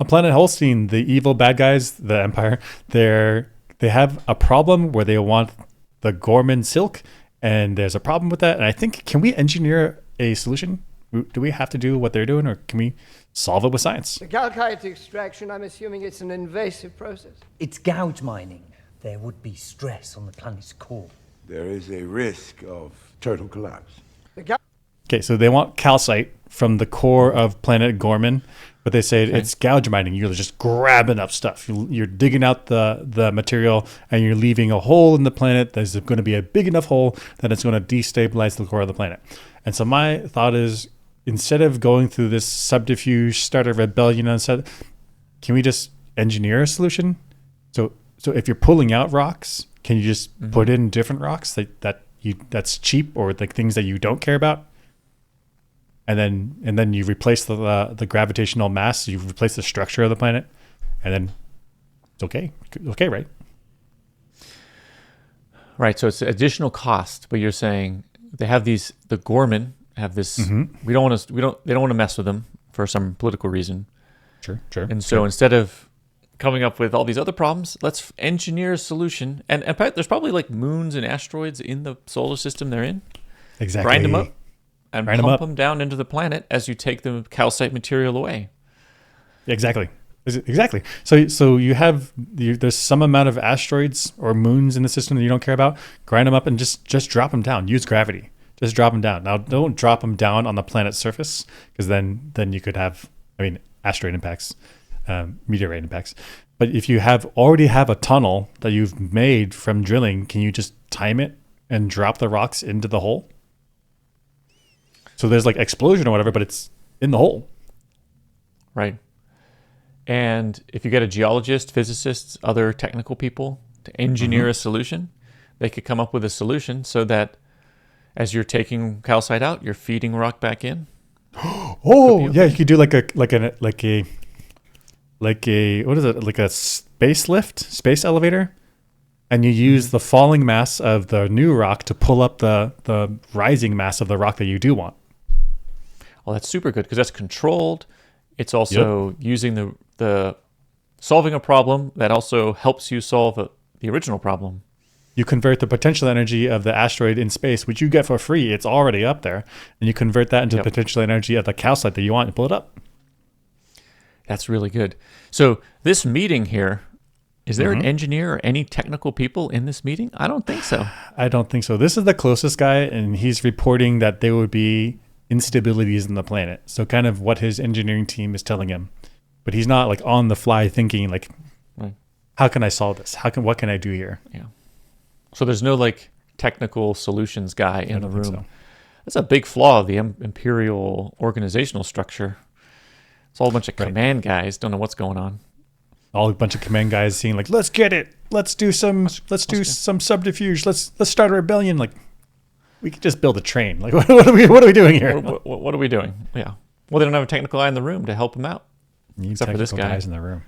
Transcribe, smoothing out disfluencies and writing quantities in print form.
On Planet Holstein, the evil bad guys, the Empire, they have a problem where they want the Ghorman silk, and there's a problem with that. And I think, can we engineer a solution? Do we have to do what they're doing, or can we solve it with science? The calcite extraction, I'm assuming it's an invasive process. It's gouge mining. There would be stress on the planet's core. There is a risk of total collapse. Okay, so they want calcite from the core of planet Ghorman, but they say it's gouge mining. You're just grabbing up stuff. You're digging out the material, and you're leaving a hole in the planet that's going to be a big enough hole that it's going to destabilize the core of the planet. And so my thought is, instead of going through this subterfuge, start a rebellion, can we just engineer a solution? So if you're pulling out rocks, can you just put in different rocks that's cheap, or like things that you don't care about? And then you replace the gravitational mass, you replace the structure of the planet, and then it's okay. Okay, right? Right. So it's additional cost, but you're saying they have the Ghorman have this. They don't want to mess with them for some political reason. Sure. And so instead of coming up with all these other problems, let's engineer a solution. And in fact, there's probably like moons and asteroids in the solar system they're in. Exactly. Grind them up and pump them down into the planet as you take the calcite material away. Exactly. So you have there's some amount of asteroids or moons in the system that you don't care about. Grind them up and just drop them down. Use gravity. Just drop them down. Now, don't drop them down on the planet's surface, because then you could have, asteroid impacts, meteorite impacts. But if you already have a tunnel that you've made from drilling, can you just time it and drop the rocks into the hole? So there's like explosion or whatever, but it's in the hole. Right. And if you get a geologist, physicists, other technical people to engineer a solution, they could come up with a solution so that as you're taking calcite out, you're feeding rock back in. Oh, yeah, you could do like a what is it? Like a space elevator, and you use the falling mass of the new rock to pull up the rising mass of the rock that you do want. Well, that's super good because that's controlled. It's also using the solving a problem that also helps you solve the original problem. You convert the potential energy of the asteroid in space, which you get for free. It's already up there. And you convert that into the potential energy of the calcite that you want and pull it up. That's really good. So this meeting here, is there an engineer or any technical people in this meeting? I don't think so. I don't think so. This is the closest guy, and he's reporting that there would be instabilities in the planet. So kind of what his engineering team is telling him. But he's not like on the fly thinking like, how can I solve this? What can I do here? Yeah. So there's no like technical solutions guy in the room. So. That's a big flaw of the imperial organizational structure. It's all a bunch of command guys, don't know what's going on. All a bunch of command guys saying like, let's get it. Let's do some subterfuge. Let's start a rebellion. Like, we could just build a train. Like, what are we doing here? What are we doing? Yeah. Well, they don't have a technical guy in the room to help them out. You need except for this guy. guys in the room.